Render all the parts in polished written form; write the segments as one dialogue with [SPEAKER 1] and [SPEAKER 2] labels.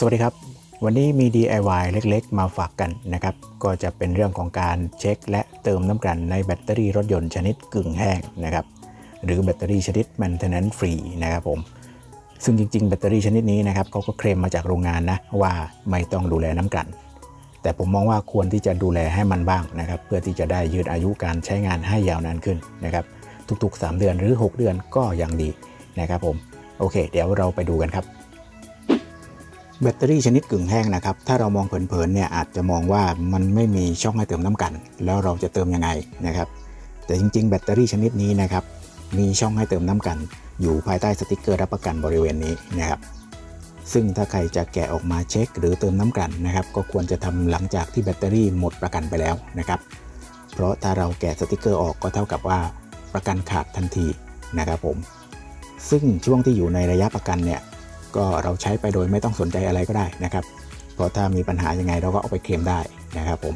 [SPEAKER 1] สวัสดีครับวันนี้มี DIY เล็กๆมาฝากกันนะครับก็จะเป็นเรื่องของการเช็คและเติมน้ำกลั่นในแบตเตอรี่รถยนต์ชนิดกึ่งแห้งนะครับหรือแบตเตอรี่ชนิด Maintenance Free นะครับผมซึ่งจริงๆแบตเตอรี่ชนิดนี้นะครับเขาก็เคลมมาจากโรงงานนะว่าไม่ต้องดูแลน้ำกลั่นแต่ผมมองว่าควรที่จะดูแลให้มันบ้างนะครับเพื่อที่จะได้ยืดอายุการใช้งานให้ยาวนานขึ้นนะครับทุกๆ3 เดือนหรือ6 เดือนก็ยังดีนะครับผมโอเคเดี๋ยวเราไปดูกันครับแบตเตอรี่ชนิดกึ่งแห้งนะครับถ้าเรามองเผินๆเนี่ยอาจจะมองว่ามันไม่มีช่องให้เติมน้ำกลั่นแล้วเราจะเติมยังไงนะครับแต่จริงๆแบตเตอรี่ชนิดนี้นะครับมีช่องให้เติมน้ำกลั่นอยู่ภายใต้สติกเกอร์รับประกันบริเวณนี้นะครับซึ่งถ้าใครจะแกะออกมาเช็คหรือเติมน้ำกลั่นนะครับก็ควรจะทำหลังจากที่แบตเตอรี่หมดประกันไปแล้วนะครับเพราะถ้าเราแกะสติกเกอร์ออกก็เท่ากับว่าประกันขาดทันทีนะครับผมซึ่งช่วงที่อยู่ในระยะประกันเนี่ยก็เราใช้ไปโดยไม่ต้องสนใจอะไรก็ได้นะครับเพราะถ้ามีปัญหายังไงเราก็เอาไปเคลมได้นะครับผม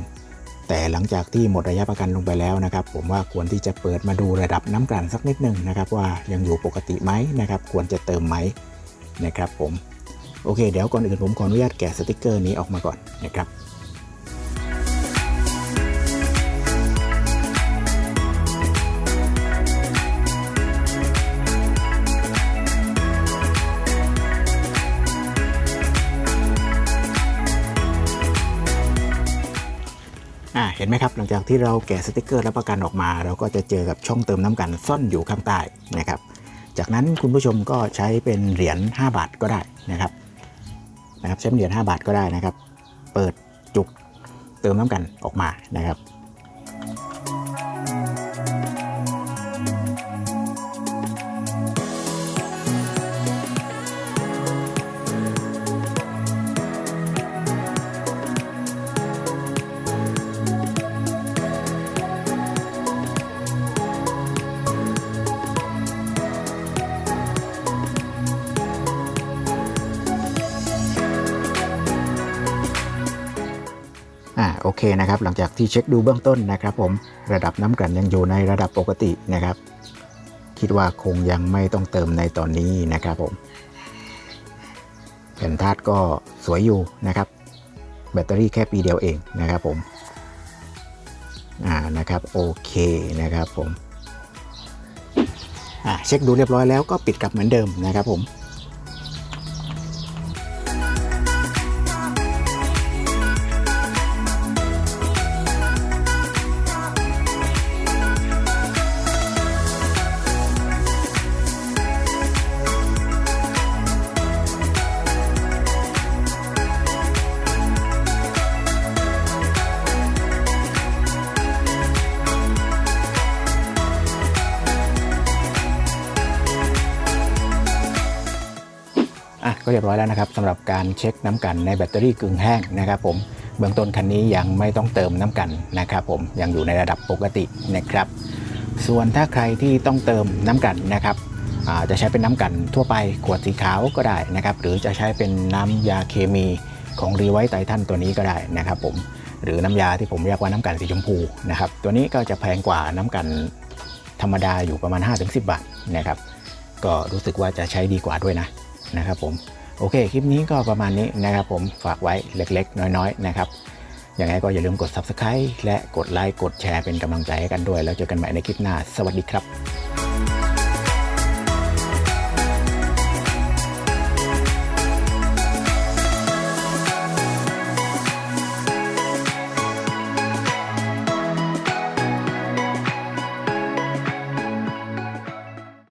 [SPEAKER 1] แต่หลังจากที่หมดระยะประกันลงไปแล้วนะครับผมว่าควรที่จะเปิดมาดูระดับน้ำกลั่นสักนิดนึงนะครับว่ายังอยู่ปกติไหมนะครับควรจะเติมไหมนะครับผมโอเคเดี๋ยวก่อนอื่นผมขออนุญาตแกะสติกเกอร์นี้ออกมาก่อนนะครับเห็นไหมครับหลังจากที่เราแกะสติกเกอร์รับประกันออกมาเราก็จะเจอกับช่องเติมน้ำกลั่นซ่อนอยู่ข้างใต้นะครับจากนั้นคุณผู้ชมก็ใช้เป็นเหรียญ5 บาทก็ได้นะครับใช้เหรียญ5 บาทก็ได้นะครับเปิดจุกเติมน้ำกลั่นออกมานะครับโอเคนะครับหลังจากที่เช็คดูเบื้องต้นนะครับผมระดับน้ำกลั่นยังอยู่ในระดับปกตินะครับคิดว่าคงยังไม่ต้องเติมในตอนนี้นะครับผมแผ่นธาตุก็สวยอยู่นะครับแบตเตอรี่แค่ปีเดียวเองนะครับผมนะครับโอเคนะครับผมเช็คดูเรียบร้อยแล้วก็ปิดกลับเหมือนเดิมนะครับผมก็เรียบร้อยแล้วนะครับสำหรับการเช็คน้ำกลั่นในแบตเตอรี่กึ่งแห้งนะครับผมเบื้องต้นคันนี้ยังไม่ต้องเติมน้ำกลั่นนะครับผมยังอยู่ในระดับปกตินะครับส่วนถ้าใครที่ต้องเติมน้ำกลั่นนะครับจะใช้เป็นน้ำกลั่นทั่วไปขวดสีขาวก็ได้นะครับหรือจะใช้เป็นน้ำยาเคมีของรีไวท์ไททันตัวนี้ก็ได้นะครับผมหรือน้ำยาที่ผมเรียกว่าน้ำกลั่นสีชมพูนะครับตัวนี้ก็จะแพงกว่าน้ำกลั่นธรรมดาอยู่ประมาณ 5-10 บาทนะครับก็รู้สึกว่าจะใช้ดีกว่าด้วยนะครับผมโอเคคลิปนี้ก็ประมาณนี้นะครับผมฝากไว้เล็กๆน้อยๆนะครับยังไงก็อย่าลืมกด Subscribe และกดไลค์กดแชร์เป็นกำลังใจให้กันด้วยแล้วเจอกันใหม่ในคลิปหน้าสวัสดีครับ